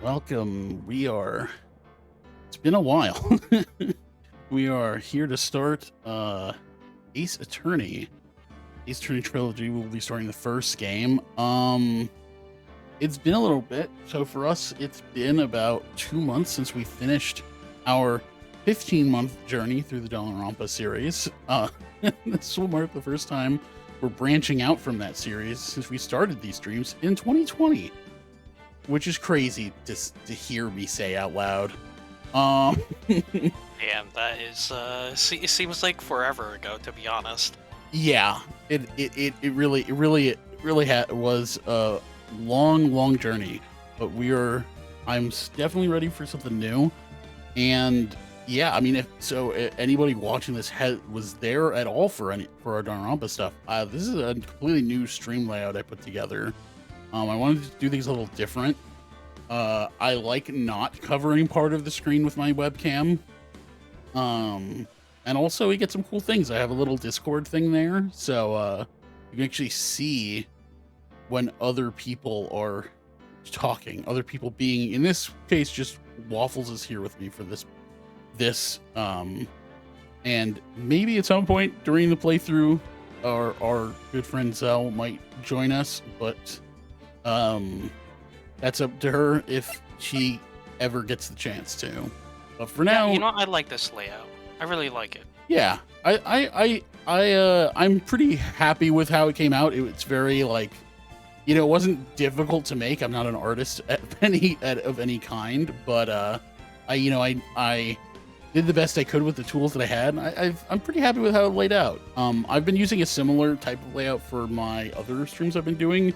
welcome. It's been a while. We are here to start Ace Attorney. Ace Attorney Trilogy. We'll be starting the first game. It's been a little bit. So for us, it's been about 2 months since we finished our 15-month journey through the Danganronpa series. This will mark the first time we're branching out from that series since we started these streams in 2020. Which is crazy to hear me say out loud. Damn, that is it seems like forever ago, to be honest. Yeah, it really was a long journey, but I'm definitely ready for something new. And yeah, I mean, if anybody watching this was there at all for our Danganronpa stuff, this is a completely new stream layout I put together. I wanted to do things a little different. I like not covering part of the screen with my webcam. And also we get some cool things. I have a little Discord thing there, so you can actually see when other people are talking. Other people being, in this case, just Waffles is here with me for this. And maybe at some point during the playthrough, our good friend Zell might join us, but that's up to her if she ever gets the chance to. But for now, I like this layout. I really like it. Yeah, I'm pretty happy with how it came out. It's very it wasn't difficult to make. I'm not an artist of any kind, but I did the best I could with the tools that I had. I'm pretty happy with how it laid out. I've been using a similar type of layout for my other streams I've been doing.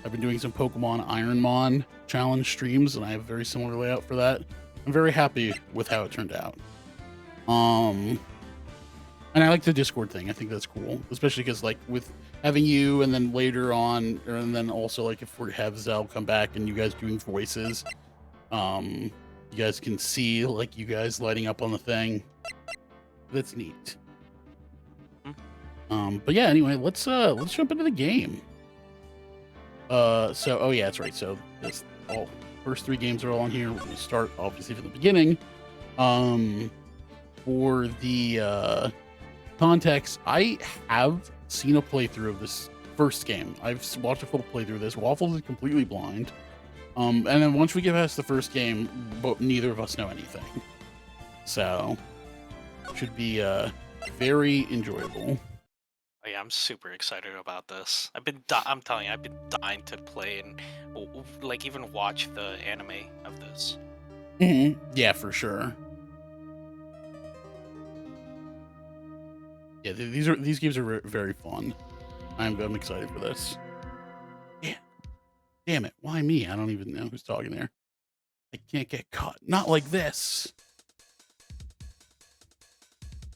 I've been doing some Pokemon Ironmon challenge streams, and I have a very similar layout for that. I'm very happy with how it turned out. And I like the Discord thing. I think that's cool, especially because with having you, and then later on, and then also if we have Zell come back and you guys doing voices, you guys can see you guys lighting up on the thing. That's neat. But yeah, anyway, let's jump into the game. Oh yeah, that's right. So first 3 games are all on here. We're going to start obviously from the beginning. For the context, I have seen a playthrough of this first game. I've watched a full playthrough of this. Waffles is completely blind. And then once we get past the first game, neither of us know anything. So it should be very enjoyable. Oh yeah, I'm super excited about this. I'm telling you, I've been dying to play and even watch the anime of this. Mm-hmm. Yeah, for sure. Yeah, these games are very fun. I'm excited for this. Yeah. Damn it. Why me? I don't even know who's talking there. I can't get caught. Not like this.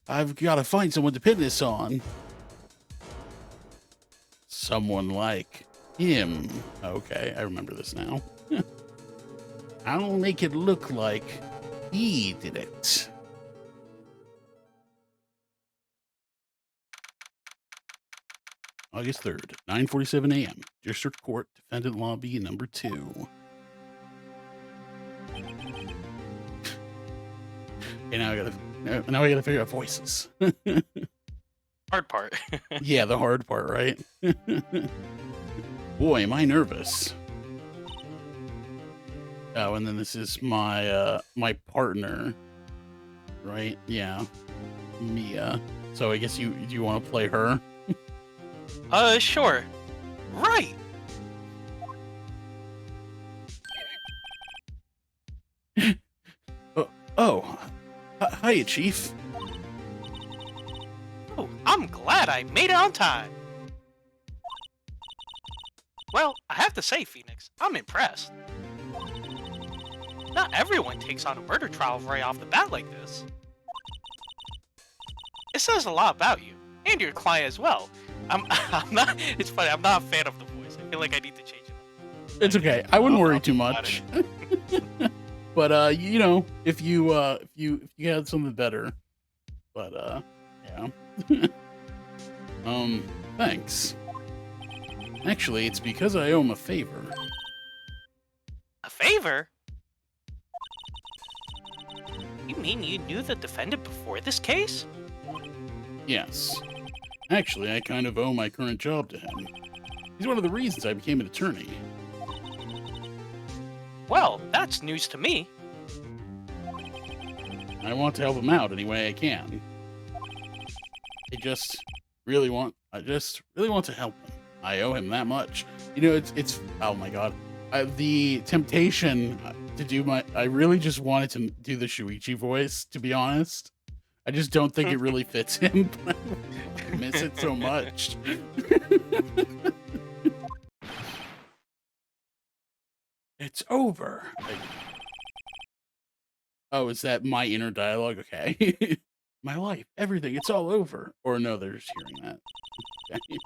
I've got to find someone to pin this on. Someone like him. Okay, I remember this now. I'll make it look like he did it. August 3rd, 9:47 a.m. District Court, Defendant Lobby number 2. Okay, now I gotta figure out voices. Hard part. Yeah, the hard part, right? Boy, am I nervous. Oh, and then this is my my partner, right? Yeah, Mia. So I guess do you want to play her? Sure. Right. Hiya, Chief. Oh, I'm glad I made it on time. Well, I have to say, Phoenix, I'm impressed. Not everyone takes on a murder trial right off the bat like this. It says a lot about you, and your client as well. I'm not. It's funny. I'm not a fan of the voice. I feel like I need to change it. It's okay. I wouldn't worry too much. But if you had something better. But yeah. Thanks. Actually, it's because I owe him a favor. A favor? You mean you knew the defendant before this case? Yes. Actually, I kind of owe my current job to him. He's one of the reasons I became an attorney. Well, that's news to me. I want to help him out any way I can. I just really want to help him. I owe him that much. You know, it's oh my god. The temptation to do I really just wanted to do the Shuichi voice, to be honest. I just don't think it really fits him. I miss it so much. It's over. Oh, is that my inner dialogue? Okay. My life, everything, it's all over. Or no, they're just hearing that. Okay.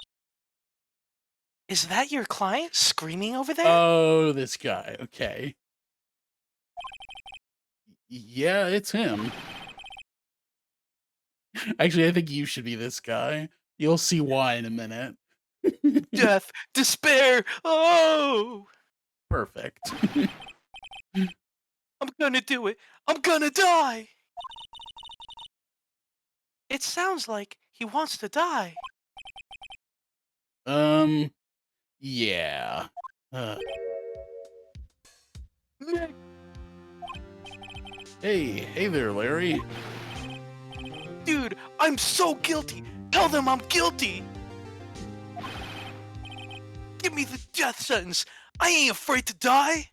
Is that your client screaming over there? Oh, this guy. Okay. Yeah, it's him. Actually, I think you should be this guy. You'll see why in a minute. Death, despair, oh! Perfect. I'm gonna do it. I'm gonna die. It sounds like he wants to die. Yeah. Nick. Hey there, Larry. Dude, I'm so guilty. Tell them I'm guilty. Give me the death sentence. I ain't afraid to die.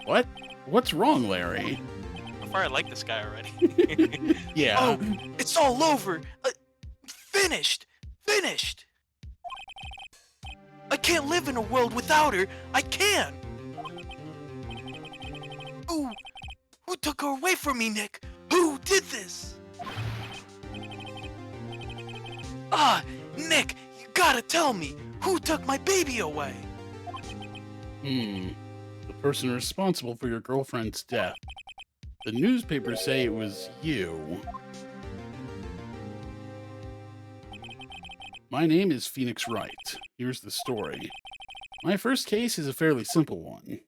What? What's wrong, Larry? So far, I like this guy already. Yeah. Oh, it's all over. Finished. Finished. I can't live in a world without her. I can't. Ooh, who took her away from me, Nick? Who did this? Nick, you gotta tell me. Who took my baby away? The person responsible for your girlfriend's death. The newspapers say it was you. My name is Phoenix Wright. Here's the story. My first case is a fairly simple one.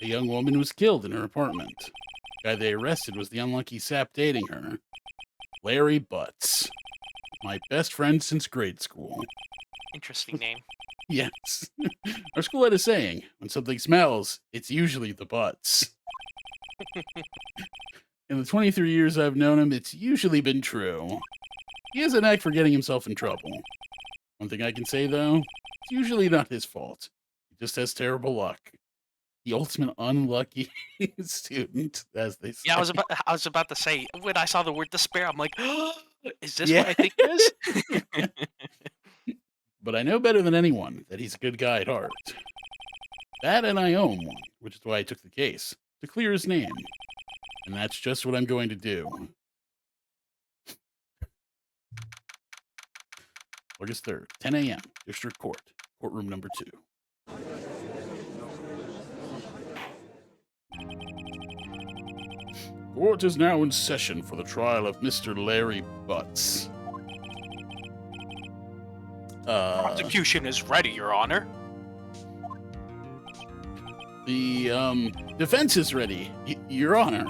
A young woman was killed in her apartment. The guy they arrested was the unlucky sap dating her. Larry Butts. My best friend since grade school. Interesting name. Yes. Our school had a saying, when something smells, it's usually the butts. In the 23 years I've known him, it's usually been true. He has a knack for getting himself in trouble. One thing I can say, though, it's usually not his fault. He just has terrible luck. The ultimate unlucky student, as they say. Yeah, I was about to say, when I saw the word despair, I'm like, is this what I think it is? But I know better than anyone that he's a good guy at heart. That and I owe him one, which is why I took the case, to clear his name. And that's just what I'm going to do. August 3rd, 10 a.m., District Court, courtroom number 2. Court is now in session for the trial of Mr. Larry Butts. Prosecution is ready, Your Honor. The, defense is ready, Your Honor.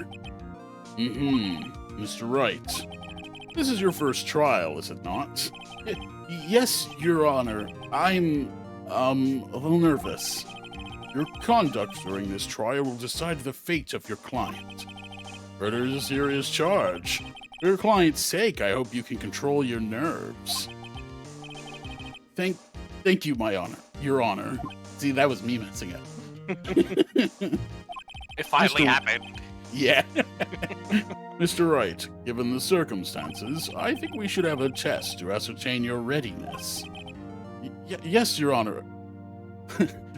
Mr. Wright. This is your first trial, is it not? Yes, Your Honor. I'm, a little nervous. Your conduct during this trial will decide the fate of your client. Murder is a serious charge. For your client's sake, I hope you can control your nerves. Thank you, my honor. Your honor. See, that was me messing up. It finally happened. Yeah. Mr. Wright, given the circumstances, I think we should have a test to ascertain your readiness. Yes, Your Honor.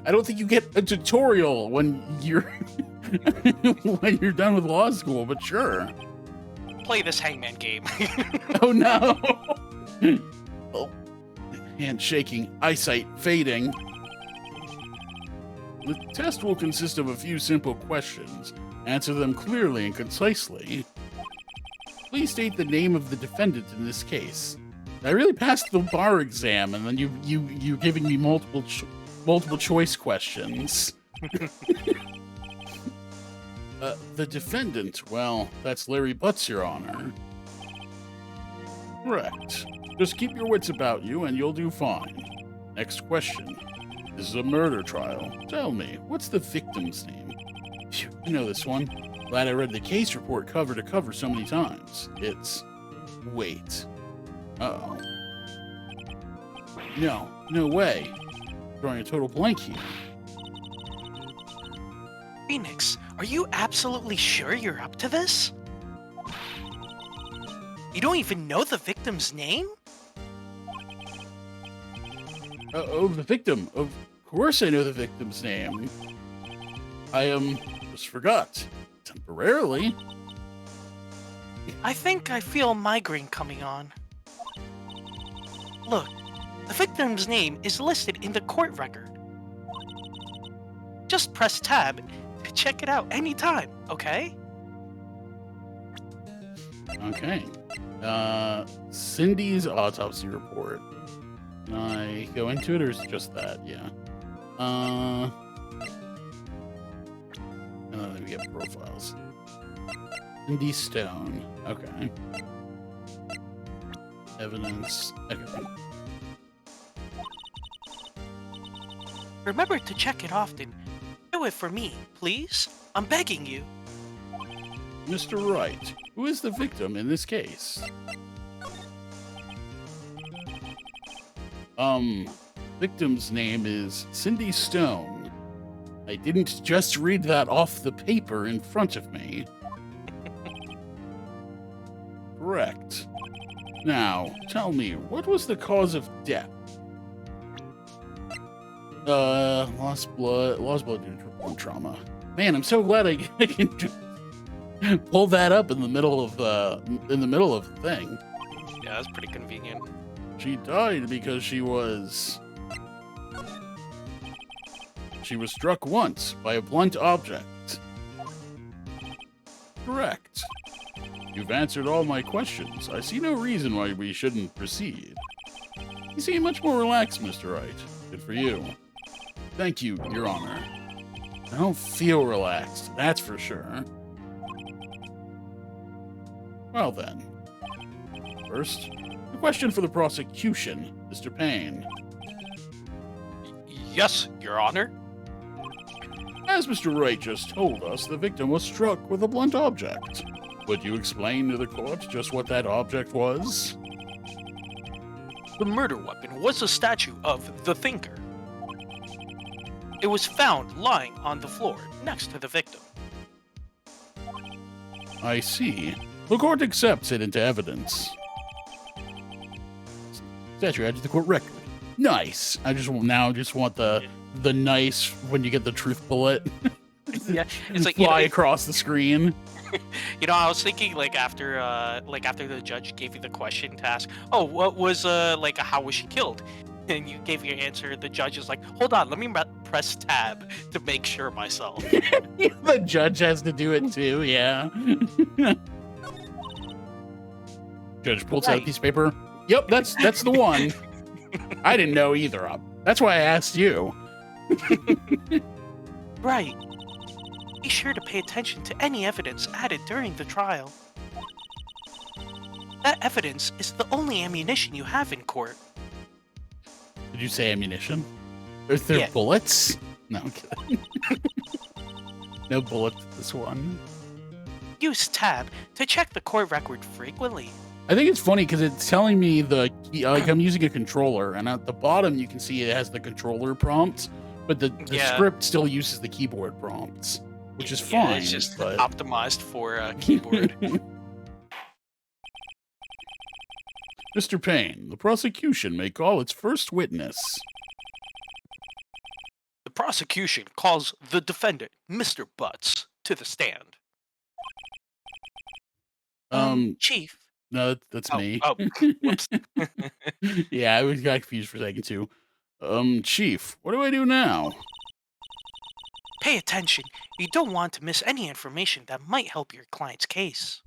I don't think you get a tutorial when you're when you're done with law school, but sure. Play this hangman game. Oh no! Oh. Hand shaking, eyesight fading. The test will consist of a few simple questions. Answer them clearly and concisely. Please state the name of the defendant in this case. I really passed the bar exam, and then you giving me multiple choice questions. The defendant, well, that's Larry Butts, Your Honor. Correct. Just keep your wits about you and you'll do fine. Next question. This is a murder trial. Tell me, what's the victim's name? Phew, I know this one. Glad I read the case report cover to cover so many times. It's... Wait. Uh-oh. No way. Drawing a total blank here. Phoenix, are you absolutely sure you're up to this? You don't even know the victim's name? Oh, the victim. Of course I know the victim's name. I, just forgot. Temporarily. I think I feel a migraine coming on. Look, the victim's name is listed in the court record. Just press tab to check it out anytime, okay? Okay. Cindy's autopsy report. Can I go into it, or is it just that? Yeah. And then we get profiles. Cindy Stone. Okay. Evidence. Okay. Remember to check it often. Do it for me, please. I'm begging you. Mr. Wright, who is the victim in this case? Victim's name is Cindy Stone. I didn't just read that off the paper in front of me. Correct. Now, tell me, what was the cause of death? Lost blood due to bone trauma. Man, I'm so glad I can just pull that up in the middle of the thing. Yeah, that's pretty convenient. She died because she was struck once by a blunt object. Correct. You've answered all my questions. I see no reason why we shouldn't proceed. You seem much more relaxed, Mr. Wright. Good for you. Thank you, Your Honor. I don't feel relaxed, that's for sure. Well then. First, a question for the prosecution, Mr. Payne. Yes, Your Honor. As Mr. Wright just told us, the victim was struck with a blunt object. Would you explain to the court just what that object was? The murder weapon was a statue of the Thinker. It was found lying on the floor next to the victim. I see. The court accepts it into evidence. Statue added to the court record. Nice. I just want the nice when you get the truth bullet. Yeah, it's like fly across the screen. I was thinking after the judge gave you the question to ask, oh, what was how was she killed? And you gave your answer. The judge is like, hold on, let me press tab to make sure myself. The judge has to do it too. Yeah. Judge pulls out a piece of paper. Yep, that's the one. I didn't know either. That's why I asked you. Right. Be sure to pay attention to any evidence added during the trial. That evidence is the only ammunition you have in court. Did you say ammunition? Are there bullets? No, I'm kidding. No bullets to this one. Use tab to check the court record frequently. I think it's funny because it's telling me I'm using a controller, and at the bottom you can see it has the controller prompts, but the script still uses the keyboard prompts, which is fine. It's just optimized for keyboard. Mr. Payne, the prosecution may call its first witness. The prosecution calls the defendant, Mr. Butts, to the stand. Chief. No, that's me. Oh, whoops. Yeah, I got confused for a second too. Chief, what do I do now? Pay attention. You don't want to miss any information that might help your client's case.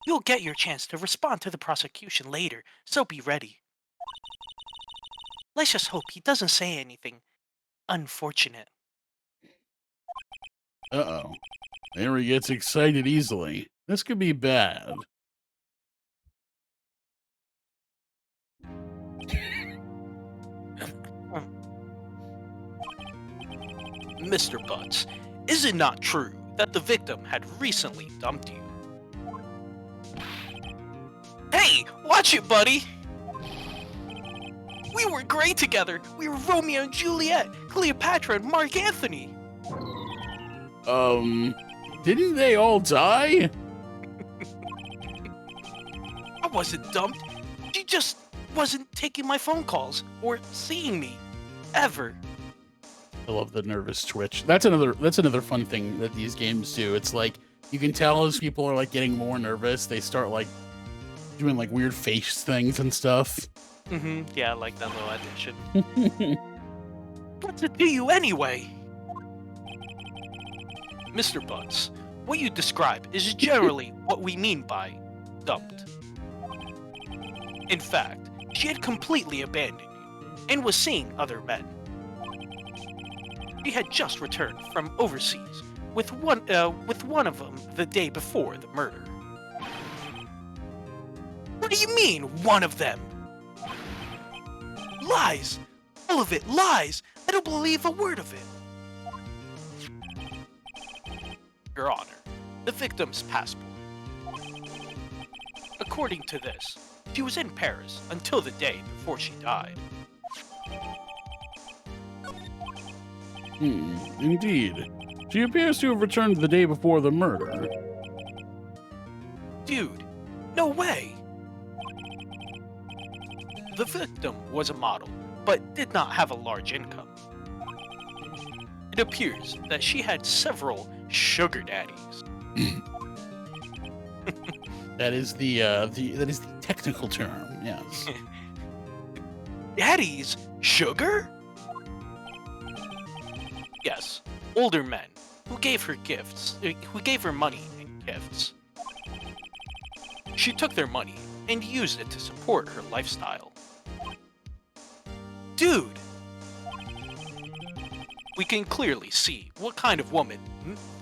You'll get your chance to respond to the prosecution later, so be ready. Let's just hope he doesn't say anything unfortunate. Uh-oh. Mary gets excited easily. This could be bad. Mr. Butts, is it not true that the victim had recently dumped you? Hey, watch it, buddy! We were great together. We were Romeo and Juliet, Cleopatra and Mark Antony. Didn't they all die? I wasn't dumped. She just wasn't taking my phone calls or seeing me. Ever. I love the nervous twitch. That's another fun thing that these games do. It's like you can tell as people are like getting more nervous, they start like doing like weird face things and stuff. Mm-hmm. Yeah, I like that little addition. What's it to you anyway? Mr. Butts, what you describe is generally what we mean by dumped. In fact, she had completely abandoned you and was seeing other men. She had just returned from overseas with one of them the day before the murder. What do you mean, one of them? Lies! All of it lies! I don't believe a word of it. Your Honor, the victim's passport. According to this, she was in Paris until the day before she died. Indeed. She appears to have returned the day before the murder. Dude, no way! The victim was a model, but did not have a large income. It appears that she had several sugar daddies. That is the technical term, yes. Daddies? Sugar? Yes, older men who gave her money and gifts. She took their money and used it to support her lifestyle. Dude! We can clearly see what kind of woman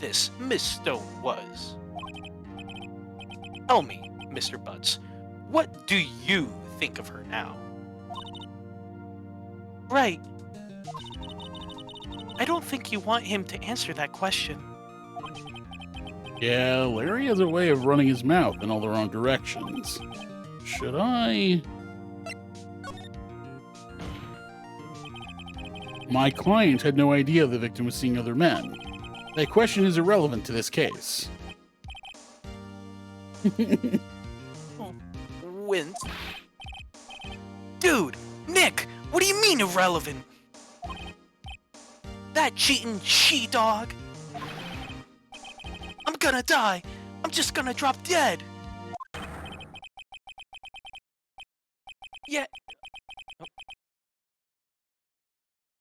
this Miss Stone was. Tell me, Mr. Butts, what do you think of her now? Right. I don't think you want him to answer that question. Yeah, Larry has a way of running his mouth in all the wrong directions. Should I? My client had no idea the victim was seeing other men. That question is irrelevant to this case. Wins. Dude, Nick, what do you mean irrelevant? That cheating she-dog? I'm gonna die. I'm just gonna drop dead. Yeah.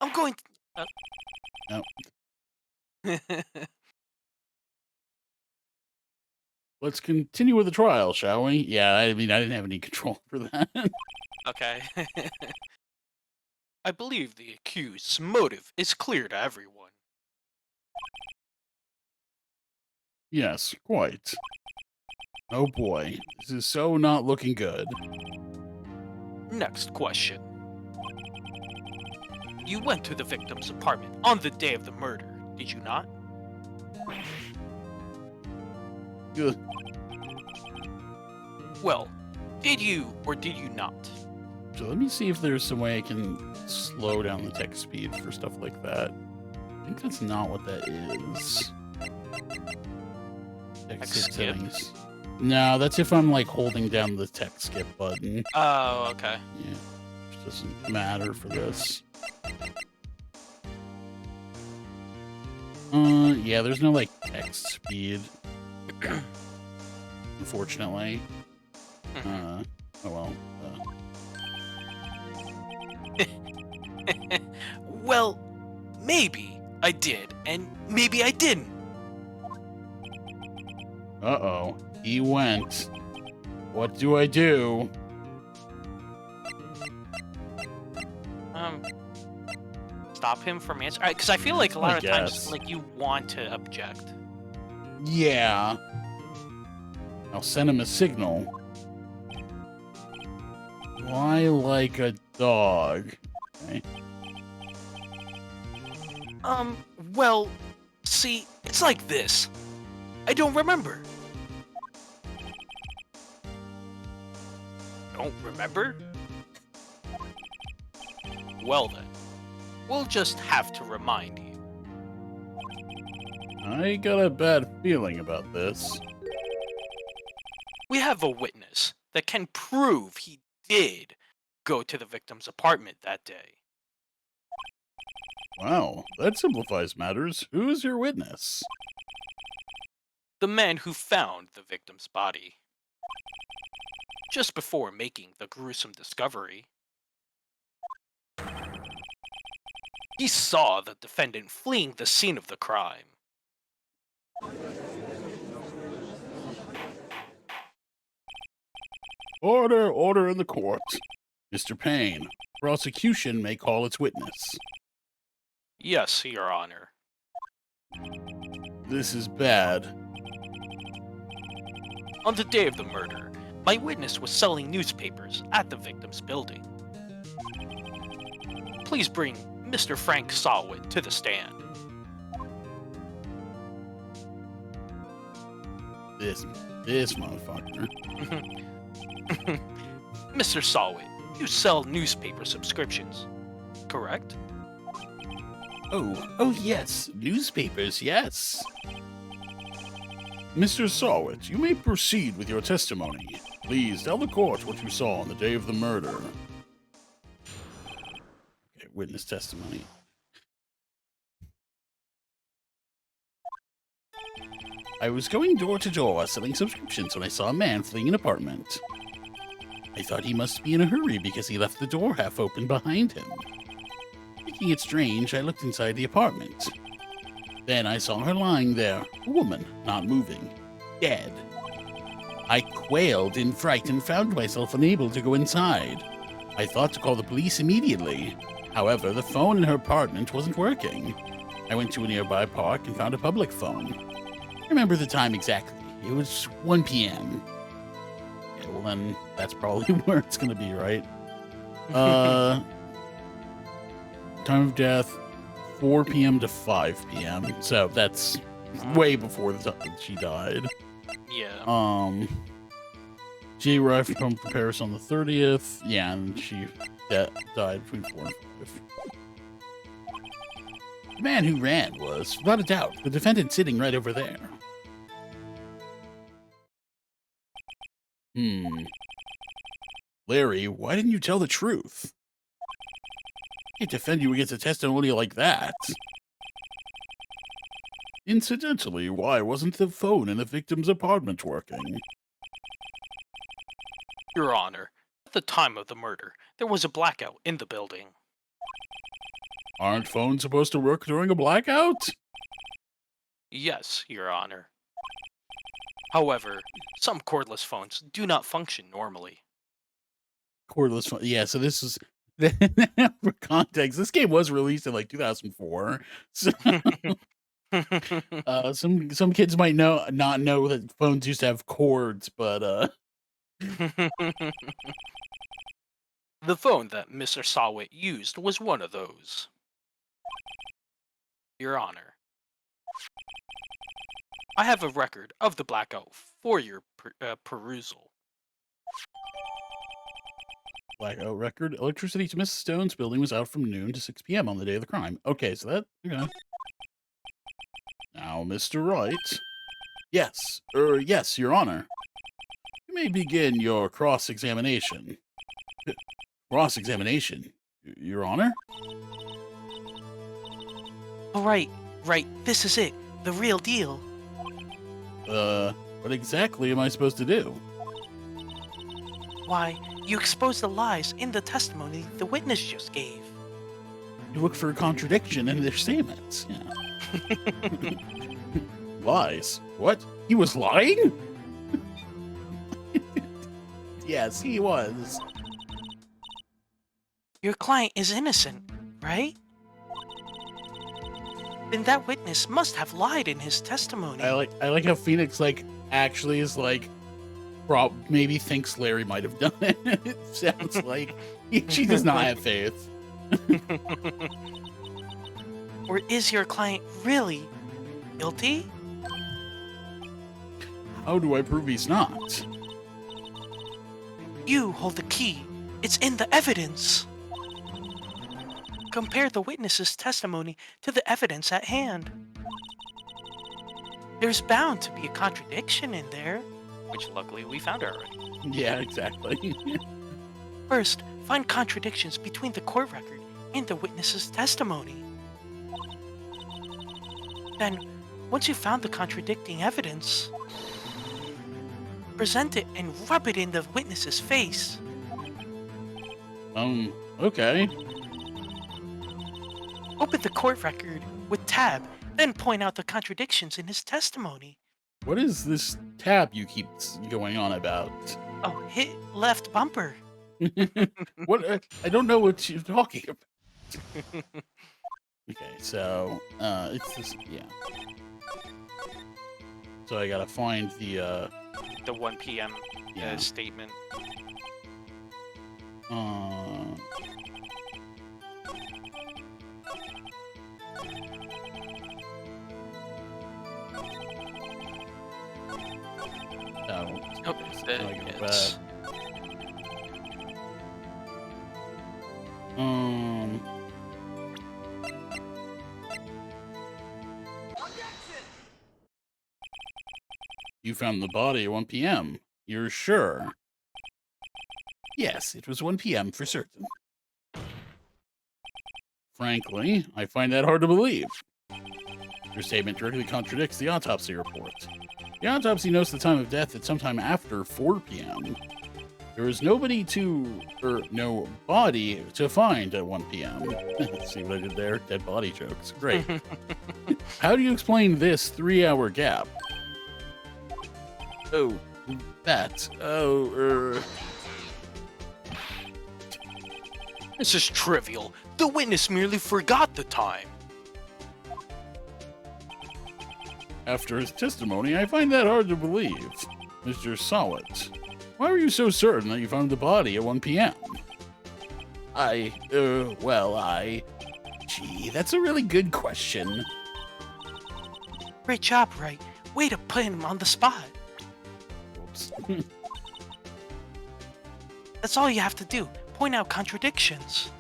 I'm going to... No. Let's continue with the trial, shall we? Yeah, I mean, I didn't have any control for that. Okay. I believe the accused's motive is clear to everyone. Yes, quite. Oh boy, this is so not looking good. Next question. You went to the victim's apartment on the day of the murder, did you not? Good. Well, did you or did you not? So let me see if there's some way I can slow down the text speed for stuff like that. I think that's not what that is. Text Skip. settings. No, that's if I'm like holding down the text skip button. Oh, okay. Yeah, which doesn't matter for this. Yeah, there's no like text speed. Unfortunately. Oh well. Well, maybe I did, and maybe I didn't. Uh-oh. He went. What do I do? stop him from answering? Because I feel like a lot I of times, guess. like, you want to object. Yeah. I'll send him a signal. Why like a dog? Okay. Well, see, it's like this. I don't remember. Don't remember? Well then, we'll just have to remind you. I got a bad feeling about this. We have a witness that can prove he did go to the victim's apartment that day. Wow, that simplifies matters. Who is your witness? The man who found the victim's body. Just before making the gruesome discovery, he saw the defendant fleeing the scene of the crime. Order, order in the court. Mr. Payne, prosecution may call its witness. Yes, Your Honor. This is bad. On the day of the murder, my witness was selling newspapers at the victim's building. Please bring Mr. Frank Sawit to the stand. This motherfucker. Mr. Sawit, you sell newspaper subscriptions, correct? Oh yes, newspapers, yes. Mr. Sawit, you may proceed with your testimony. Please tell the court what you saw on the day of the murder. Okay, witness testimony. I was going door to door selling subscriptions when I saw a man fleeing an apartment. I thought he must be in a hurry because he left the door half open behind him. Thinking it strange, I looked inside the apartment. Then I saw her lying there, a woman, not moving, dead. I quailed in fright and found myself unable to go inside. I thought to call the police immediately. However, the phone in her apartment wasn't working. I went to a nearby park and found a public phone. I remember the time exactly. It was 1 p.m. Yeah, well then, that's probably where it's gonna be, right? Time of death, 4 p.m. to 5 p.m. So that's way before the time she died. Yeah. She arrived from Paris on the 30th. Yeah, and she died between 4 and 5. The man who ran was, without a doubt, the defendant sitting right over there. Larry, why didn't you tell the truth? I can't defend you against a testimony like that. Incidentally, why wasn't the phone in the victim's apartment working? Your Honor, at the time of the murder, there was a blackout in the building. Aren't phones supposed to work during a blackout? Yes, Your Honor. However, some cordless phones do not function normally. Cordless phone. Yeah, so this is for context. This game was released in like 2004. So some kids might not know that phones used to have cords, but The phone that Mr. Sawit used was one of those. Your Honor, I have a record of the blackout for your perusal. blackout record. Electricity to Mrs. Stone's building was out from noon to 6 p.m. on the day of the crime. Okay, so that okay. Now, Mr. Wright. Yes, yes, Your Honor. You may begin your cross-examination. Cross-examination, Your Honor? All right, this is it. The real deal. What exactly am I supposed to do? Why, you exposed the lies in the testimony the witness just gave. You look for a contradiction in their statements. Yeah. Lies? What? He was lying? Yes, he was. Your client is innocent, right? Then that witness must have lied in his testimony. I like how Phoenix like actually is like maybe thinks Larry might have done it. It sounds like she does not have faith. Or is your client really guilty? How do I prove he's not? You hold the key. It's in the evidence. Compare the witness's testimony to the evidence at hand. There's bound to be a contradiction in there. Which luckily we found already. Yeah, exactly. First, find contradictions between the court record and the witness's testimony. Then, once you've found the contradicting evidence, present it and rub it in the witness's face. Okay. Open the court record with tab, then point out the contradictions in his testimony. What is this tab you keep going on about? Oh, hit left bumper. What? I don't know what you're talking about. Okay, so it's this. Yeah. So I gotta find the 1 p.m. Yeah. Statement. It's... You found the body at 1 p.m. You're sure? Yes, it was 1 p.m. for certain. Frankly, I find that hard to believe. Your statement directly contradicts the autopsy report. The autopsy notes the time of death at sometime after 4 p.m. There was no body to find at 1 p.m. See what I did there? Dead body jokes. Great. How do you explain this 3-hour gap? Oh, that. This is trivial. The witness merely forgot the time. After his testimony, I find that hard to believe. Mr. Solid, why were you so certain that you found the body at 1 p.m.? Gee, that's a really good question. Great job, Wright. Way to put him on the spot. Oops. That's all you have to do. Point out contradictions.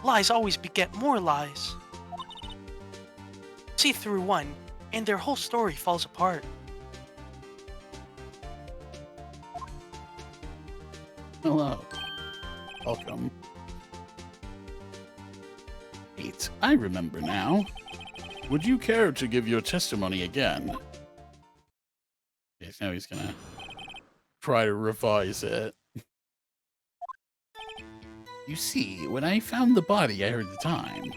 Lies always beget more lies. See through one, and their whole story falls apart. Hello. Welcome. Wait, I remember now. Would you care to give your testimony again? Yes, now he's gonna try to revise it. You see, when I found the body, I heard the time.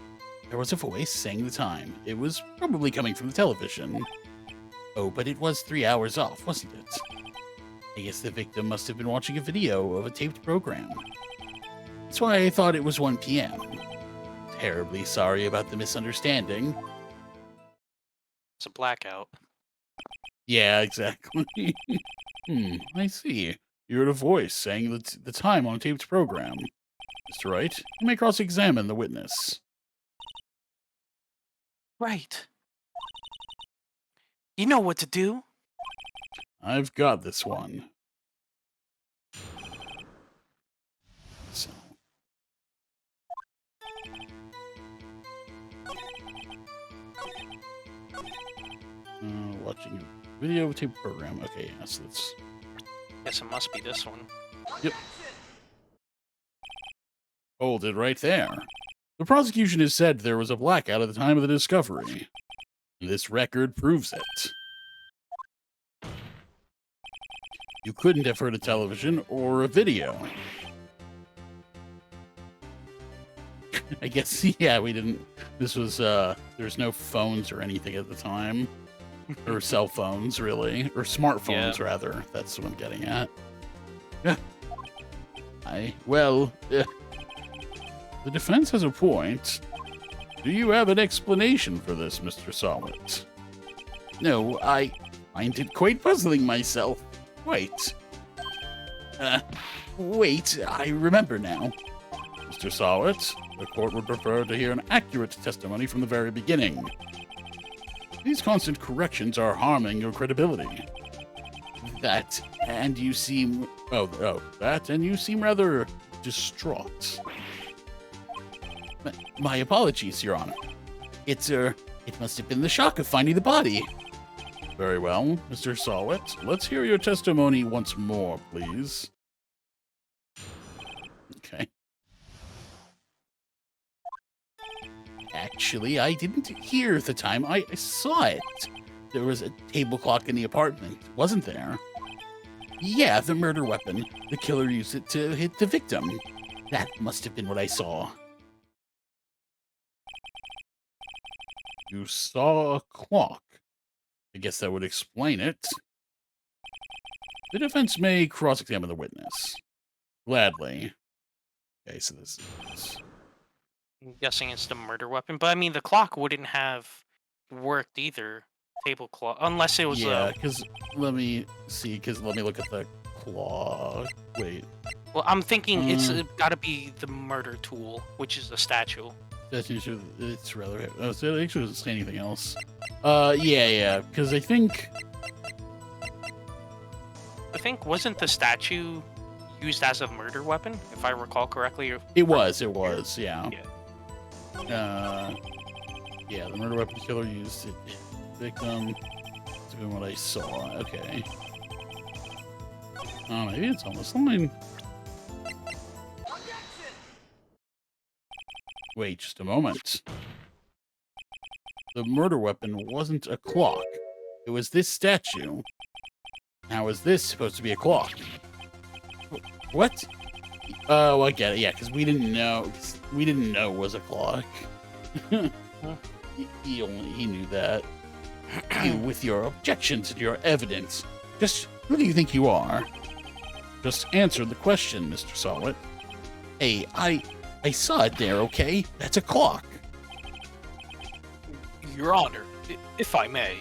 There was a voice saying the time. It was probably coming from the television. Oh, but it was 3 hours off, wasn't it? I guess the victim must have been watching a video of a taped program. That's why I thought it was 1 p.m. Terribly sorry about the misunderstanding. It's a blackout. Yeah, exactly. I see. You heard a voice saying the time on a taped program. Mr. Wright, you may cross-examine the witness. Right. You know what to do. I've got this one. So. Watching a video tape program. Okay, yes, let's... Guess it must be this one. Yep. Hold it right there. The prosecution has said there was a blackout at the time of the discovery. This record proves it. You couldn't have heard a television or a video. I guess, yeah, we didn't... This was, there's no phones or anything at the time. Or cell phones, really. Or smartphones, rather. That's what I'm getting at. Yeah. The defense has a point. Do you have an explanation for this, Mr. Solid? No, I find it quite puzzling myself. Wait. Wait, I remember now. Mr. Solid, the court would prefer to hear an accurate testimony from the very beginning. These constant corrections are harming your credibility. That, and you seem... that, and you seem rather distraught. My apologies, Your Honor. It must have been the shock of finding the body. Very well, Mr. Sawit. Let's hear your testimony once more, please. Okay. Actually, I didn't hear the time I saw it. There was a table clock in the apartment, wasn't there? Yeah, the murder weapon. The killer used it to hit the victim. That must have been what I saw. You saw a clock. I guess that would explain it. The defense may cross-examine the witness. Gladly. Okay, so this is... I'm guessing it's the murder weapon, but I mean, the clock wouldn't have worked either. Table clock, unless it was Yeah, because let me see, let me look at the clock. Wait. Well, I'm thinking it's gotta be the murder tool, which is a statue. It's rather... Oh, so it actually doesn't say anything else. Yeah, because I think... Wasn't the statue used as a murder weapon, if I recall correctly? It was, yeah. Yeah. Yeah, the murder weapon killer used it. Victim. That's been what I saw. Okay. Oh, maybe it's on this line. Wait just a moment. The murder weapon wasn't a clock. It was this statue. How is this supposed to be a clock? What? Oh, I get it. Yeah, because we didn't know. We didn't know it was a clock. He knew that. You with your objections and your evidence. Just who do you think you are? Just answer the question, Mr. Solid. Hey, I saw it there, okay? That's a clock. Your Honor, if I may.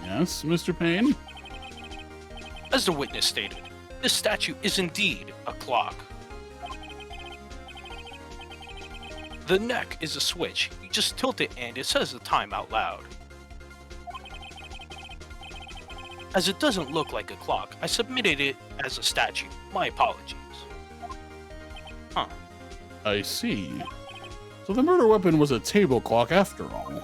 Yes, Mr. Payne? As the witness stated, this statue is indeed a clock. The neck is a switch. You just tilt it and it says the time out loud. As it doesn't look like a clock, I submitted it as a statue. My apologies. Huh. I see. So the murder weapon was a table clock after all.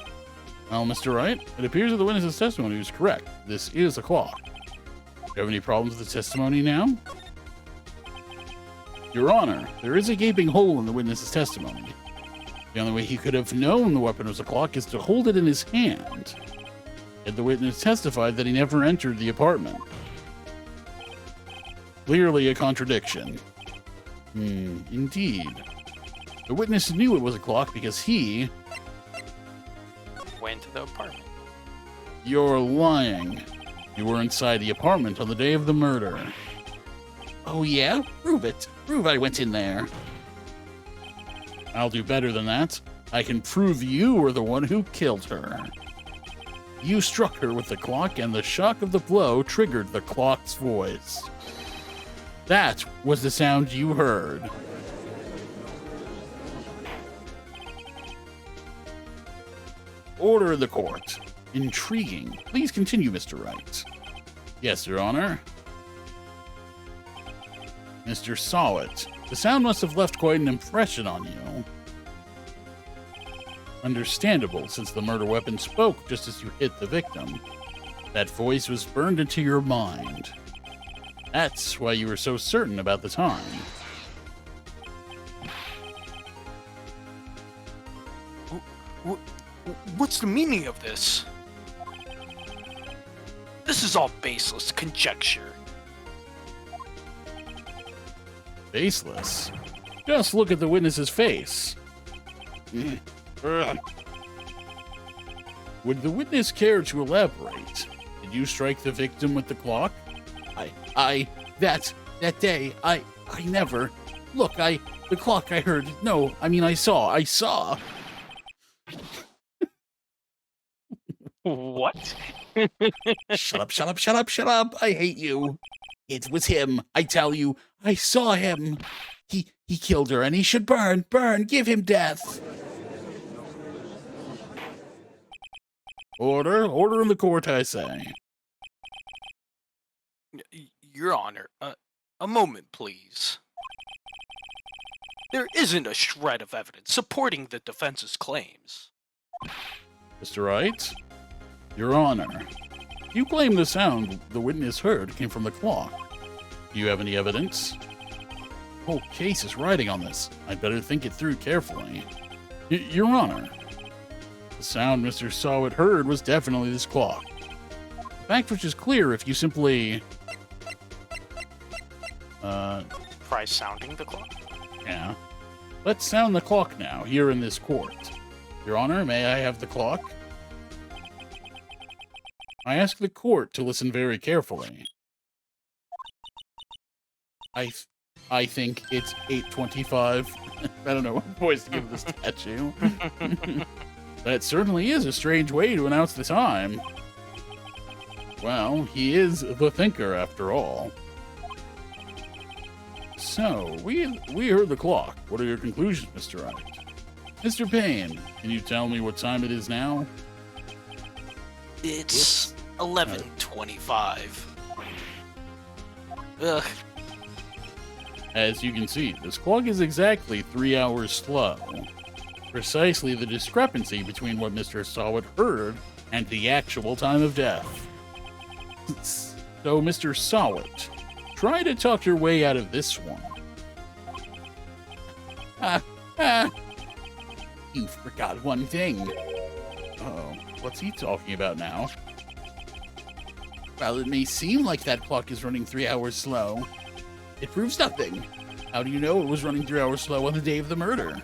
Well, Mr. Wright, it appears that the witness's testimony was correct. This is a clock. Do you have any problems with the testimony now? Your Honor, there is a gaping hole in the witness's testimony. The only way he could have known the weapon was a clock is to hold it in his hand. Yet the witness testified that he never entered the apartment. Clearly a contradiction. Indeed. The witness knew it was a clock because he... went to the apartment. You're lying. You were inside the apartment on the day of the murder. Oh yeah? Prove it. Prove I went in there. I'll do better than that. I can prove you were the one who killed her. You struck her with the clock, and the shock of the blow triggered the clock's voice. That was the sound you heard. Order in the court. Intriguing. Please continue, Mr. Wright. Yes, Your Honor. Mr. Sawit, the sound must have left quite an impression on you. Understandable, since the murder weapon spoke just as you hit the victim. That voice was burned into your mind. That's why you were so certain about the time. What's the meaning of this? This is all baseless conjecture. Baseless? Just look at the witness's face. Would the witness care to elaborate? Did you strike the victim with the clock? That day, I never. Look, I The clock I heard. No, I mean I saw. I saw. What? Shut up, shut up, shut up, shut up. I hate you. It was him. I tell you. I saw him. He killed her and he should burn. Burn. Give him death. Order. Order in the court, I say. Your Honor, a moment, please. There isn't a shred of evidence supporting the defense's claims. Mr. Wright, Your Honor, you claim the sound the witness heard came from the clock. Do you have any evidence? The whole case is riding on this. I'd better think it through carefully. Your Honor, the sound Mr. Sawit heard was definitely this clock. The fact which is clear if you simply... Try sounding the clock? Yeah. Let's sound the clock now, here in this court. Your Honor, may I have the clock? I ask the court to listen very carefully. I think it's 8:25. I don't know what voice to give the statue. That certainly is a strange way to announce the time. Well, he is the thinker after all. So, we heard the clock. What are your conclusions, Mr. Wright? Mr. Payne, can you tell me what time it is now? It's 11:25. Ugh. As you can see, this clock is exactly 3 hours slow. Precisely the discrepancy between what Mr. Sawit heard and the actual time of death. So, Mr. Sawit, try to talk your way out of this one. You forgot one thing. Uh-oh, what's he talking about now? While it may seem like that clock is running 3 hours slow, it proves nothing. How do you know it was running 3 hours slow on the day of the murder?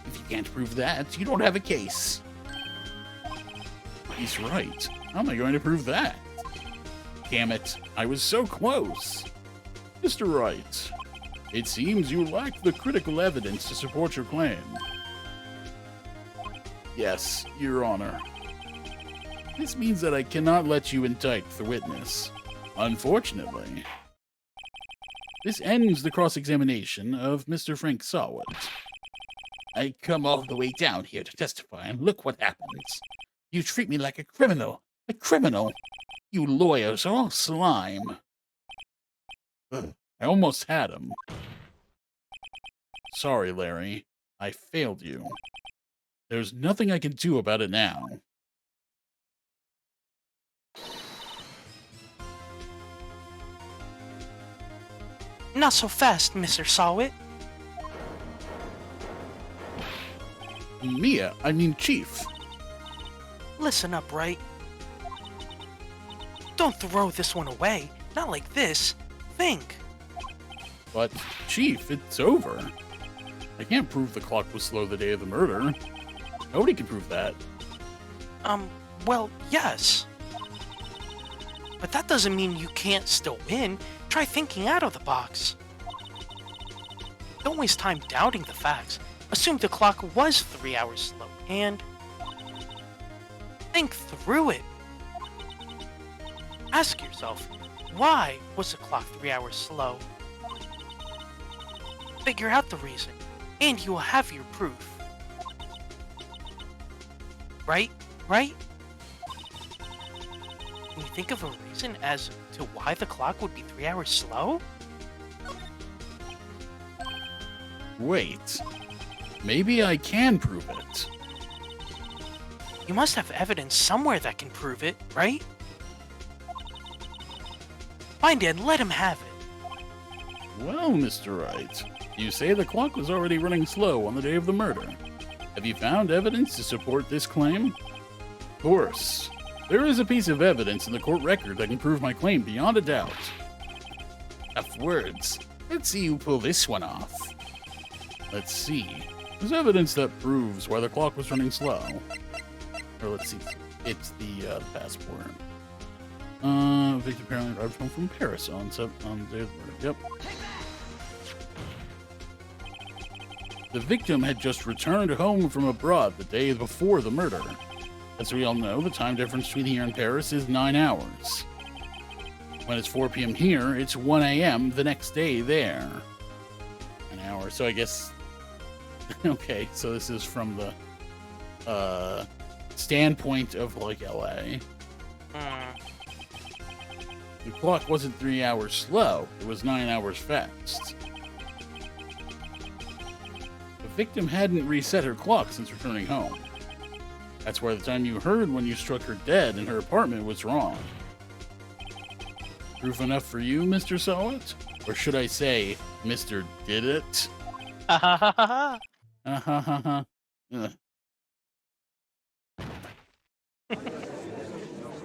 If you can't prove that, you don't have a case. He's right. How am I going to prove that? Damn it, I was so close. Mr. Wright, it seems you lack the critical evidence to support your claim. Yes, Your Honor. This means that I cannot let you indict the witness. Unfortunately. This ends the cross-examination of Mr. Frank Sawit. I come all the way down here to testify, and look what happens. You treat me like a criminal. A criminal. You lawyers are all slime. Ugh, I almost had him. Sorry, Larry. I failed you. There's nothing I can do about it now. Not so fast, Mr. Sawit. Mia, I mean Chief. Listen up, Wright. Don't throw this one away. Not like this. Think. But, Chief, it's over. I can't prove the clock was slow the day of the murder. Nobody can prove that. Well, yes. But that doesn't mean you can't still win. Try thinking out of the box. Don't waste time doubting the facts. Assume the clock was 3 hours slow, and think through it. Ask yourself, why was the clock 3 hours slow? Figure out the reason, and you will have your proof. Right? Right? Can you think of a reason as to why the clock would be 3 hours slow? Wait. Maybe I can prove it. You must have evidence somewhere that can prove it, right? Find it and let him have it. Well, Mr. Wright, you say the clock was already running slow on the day of the murder. Have you found evidence to support this claim? Of course. There is a piece of evidence in the court record that can prove my claim beyond a doubt. Tough words. Let's see you pull this one off. Let's see. There's evidence that proves why the clock was running slow. Or let's see. It's the passport. Victor apparently arrived home from Paris on the day of the murder. Yep. The victim had just returned home from abroad the day before the murder. As we all know, the time difference between here and Paris is 9 hours. When it's 4 p.m. here, it's 1 a.m. the next day there. An hour. So I guess... Okay, so this is from the standpoint of, like, L.A. The clock wasn't 3 hours slow. It was 9 hours fast. The victim hadn't reset her clock since returning home. That's why the time you heard when you struck her dead in her apartment was wrong. Proof enough for you, Mr. Sawat? Or should I say, Mr. Did It? Ha ha ha ha Ha ha ha ha.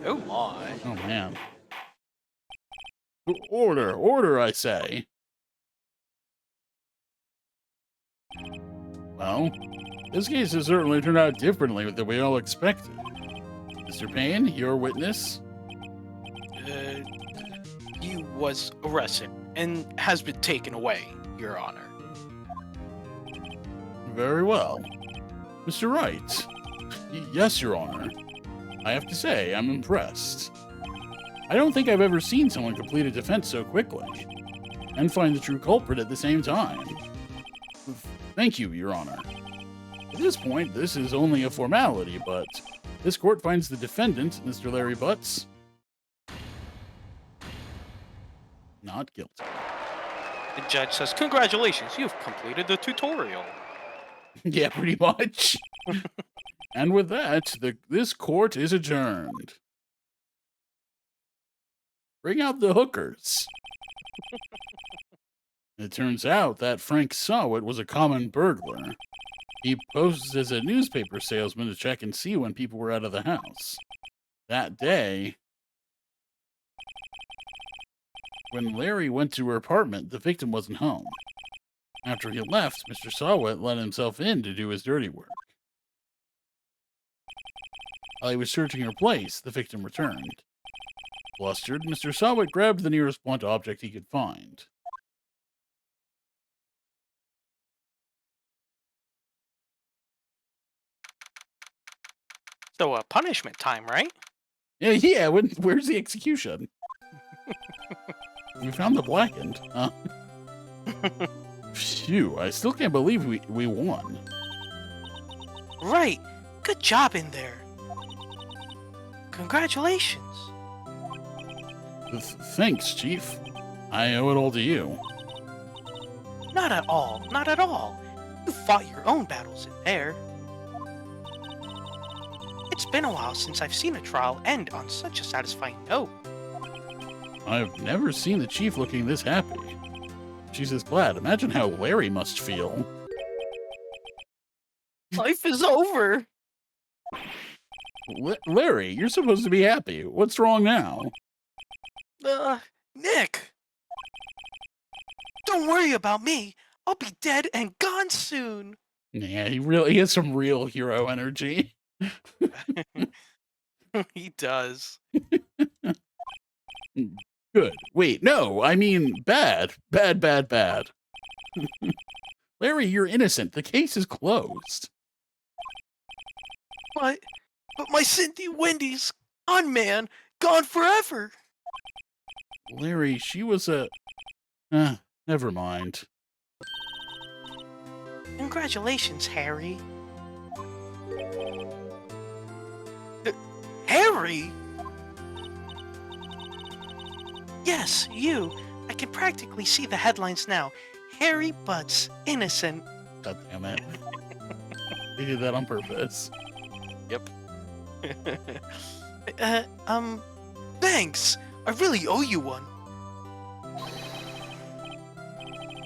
Oh my. Oh, man. Order, order, I say. Well, this case has certainly turned out differently than we all expected. Mr. Payne, your witness? He was arrested and has been taken away, Your Honor. Very well. Mr. Wright? Yes, Your Honor. I have to say, I'm impressed. I don't think I've ever seen someone complete a defense so quickly, and find the true culprit at the same time. Thank you, Your Honor. At this point, this is only a formality, but this court finds the defendant, Mr. Larry Butts, not guilty. The judge says, "Congratulations, you've completed the tutorial." Yeah, pretty much. And with that, this court is adjourned. Bring out the hookers. It turns out that Frank Sawat was a common burglar. He posed as a newspaper salesman to check and see when people were out of the house. That day, when Larry went to her apartment, the victim wasn't home. After he left, Mr. Sawat let himself in to do his dirty work. While he was searching her place, the victim returned. Flustered, Mr. Sawat grabbed the nearest blunt object he could find. So, punishment time, right? Yeah, where's the execution? We found the blackened. Phew, I still can't believe we won. Right. Good job in there. Congratulations. Thanks, Chief. I owe it all to you. Not at all. Not at all. You fought your own battles in there. It's been a while since I've seen a trial end on such a satisfying note. I've never seen the Chief looking this happy. She's this glad. Imagine how Larry must feel. Life is over. Larry, you're supposed to be happy. What's wrong now? Nick. Don't worry about me. I'll be dead and gone soon. Yeah, he has some real hero energy. He does. Good. Wait, no, I mean bad. Bad, bad, bad. Larry, you're innocent. The case is closed. But my Cindy Wendy's gone, man. Gone forever. Larry, she was a... never mind. Congratulations, Harry. Harry? Yes, you. I can practically see the headlines now. Harry Butts, innocent. God damn it. They did that on purpose. Yep. Thanks. I really owe you one.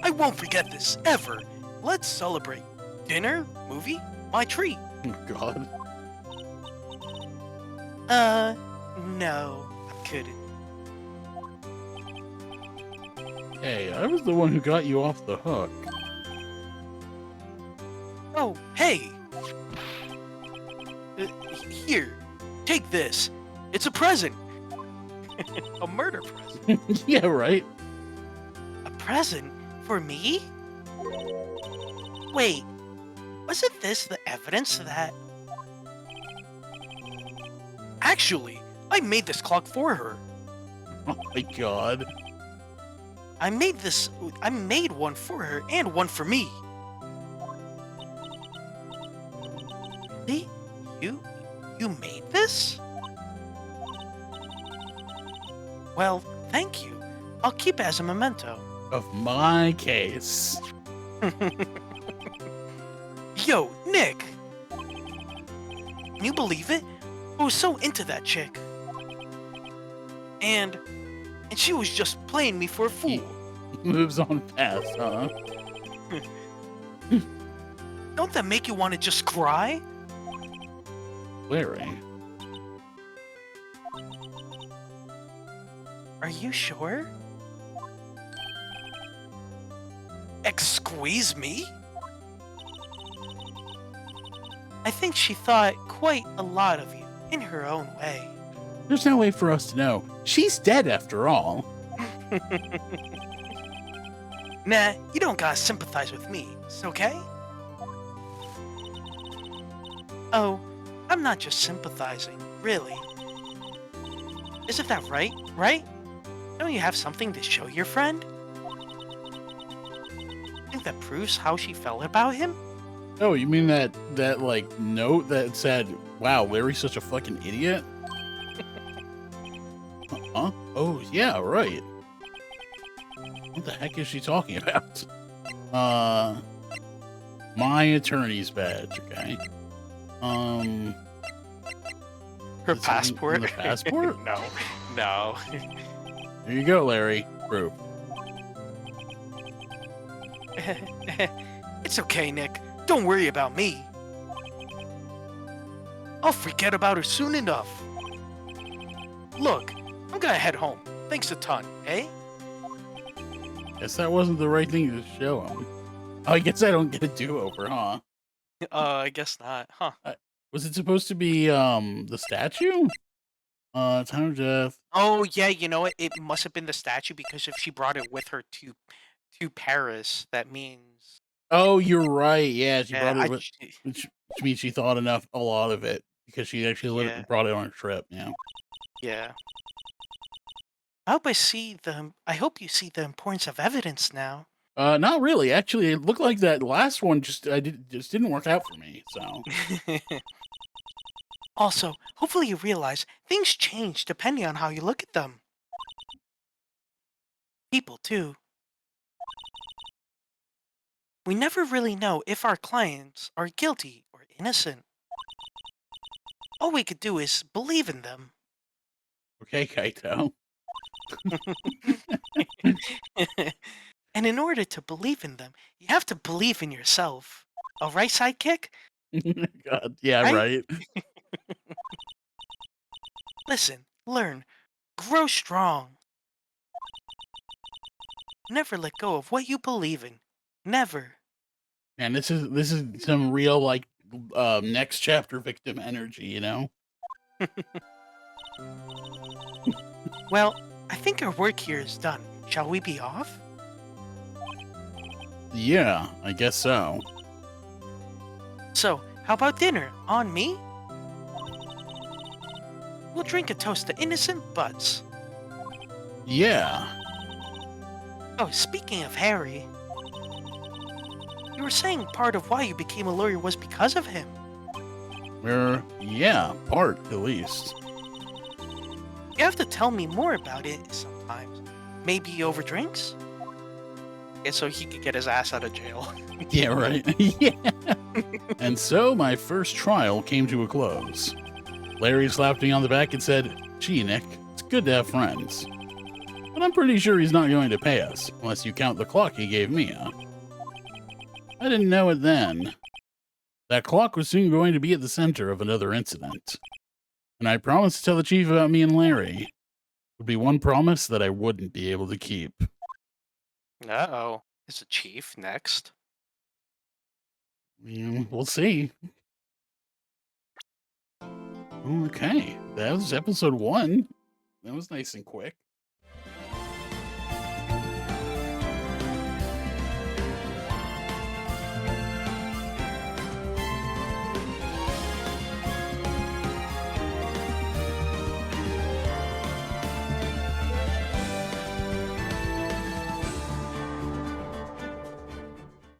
I won't forget this, ever. Let's celebrate. Dinner? Movie? My treat. Oh, God. No. I couldn't. Hey, I was the one who got you off the hook. Oh, hey! Here, take this. It's a present. A murder present. Yeah, right? A present? For me? Wait, Wasn't this the evidence that actually I made this clock for her? Oh my god. I made this. I made one for her and one for me. Really? You? You made this? Well, thank you. I'll keep it as a memento. Of my case. Yo, Nick! Can you believe it? I was so into that chick. And she was just playing me for a He fool. moves on fast, huh? Don't that make you want to just cry? Larry. Are you sure? Excuse me? I think she thought quite a lot of you in her own way. There's no way for us to know. She's dead after all. Nah, you don't gotta sympathize with me, it's okay? Oh, I'm not just sympathizing, really. Isn't that right? Don't you have something to show your friend? Think that proves how she felt about him? Oh, you mean that like note that said, "Wow, Larry's such a fucking idiot"? Huh? Oh, yeah, right. What the heck is she talking about? My attorney's badge, okay. Her Is it passport? in the passport? No. There you go, Larry. Proof. It's okay, Nick. Don't worry about me. I'll forget about her soon enough. Look, I'm gonna head home. Thanks a ton, eh? Guess that wasn't the right thing to show him. Oh, I guess I don't get a do-over, huh? I guess not, huh? Was it supposed to be the statue? Time of death. Oh yeah, you know what? It must have been the statue because if she brought it with her to Paris, that means Oh, you're right. Yeah, she yeah, brought it with, which means she thought a lot of it because she actually yeah, brought it on a trip. Yeah. yeah. I hope you see the importance of evidence now. Not really. Actually, it looked like that last one just didn't work out for me. So Also, hopefully you realize things change depending on how you look at them. People too. We never really know if our clients are guilty or innocent. All we could do is believe in them. okay, Kaito. And in order to believe in them, you have to believe in yourself. All right, sidekick? God, yeah, Right? right. Listen, learn, grow strong. Never let go of what you believe in. Never. And this is some real like next chapter victim energy, you know? Well, I think our work here is done. Shall we be off? Yeah, I guess so. So, how about dinner? On me? We'll drink a toast to innocent butts. Yeah. Oh, speaking of Harry, you were saying part of why you became a lawyer was because of him. Yeah, part at least. You have to tell me more about it sometimes. Maybe over drinks? Yeah, so he could get his ass out of jail. Yeah, right. Yeah. And so my first trial came to a close. Larry slapped me on the back and said, "Gee, Nick, it's good to have friends. But I'm pretty sure he's not going to pay us, unless you count the clock he gave me, huh?" I didn't know it then. That clock was soon going to be at the center of another incident. And I promised to tell the chief about me and Larry. It would be one promise that I wouldn't be able to keep. Uh-oh. Is the chief next? Yeah, we'll see. Okay, that was episode 1. That was nice and quick.